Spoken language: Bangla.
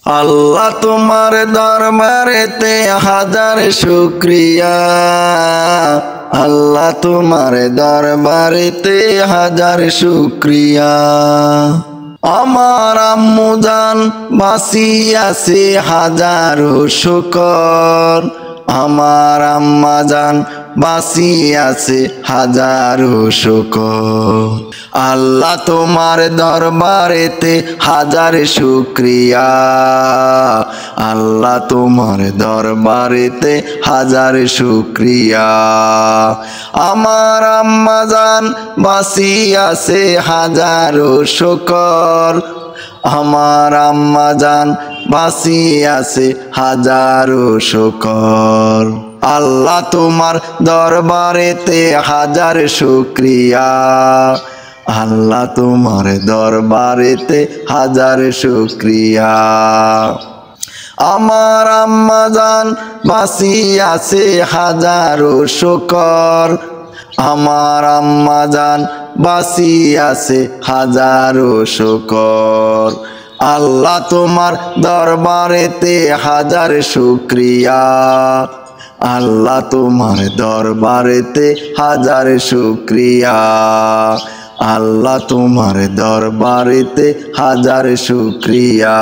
আল্লাহ তোমার দরবারেতে হাজার শুকরিয়া। আল্লাহ তোমার দরবারেতে হাজার শুকরিয়া। আমার আম্মু জান বাঁচিয়াছে হাজারো শুকর। আমার আম্মা জান বাঁচিয়াছে হাজারো শুকর। আল্লাহ তোমার দরবারেতে হাজার শুকরিয়া। আল্লাহ তোমার দরবারেতে হাজার শুকরিয়া। আমার আম্মা জান বাঁচিয়াছে হাজারো শুকর। আমার আম্মা জান বাঁচিয়াছে হাজারো শুকর। আল্লাহ তোমার দরবারেতে হাজার শুকরিয়া। আল্লাহ তোমার দরবারেতে হাজার শুকরিয়া। আমার আম্মা জান বাঁচিয়াছে হাজারো শুকর। আমার আম্মা জান বাঁচিয়াছে হাজারো শুকর। আল্লাহ তোমার দরবারেতে হাজার শুকরিয়া। আল্লাহ তোমার দরবারেতে হাজার শুকরিয়া। আল্লাহ তোমার দরবারেতে হাজার শুকরিয়া।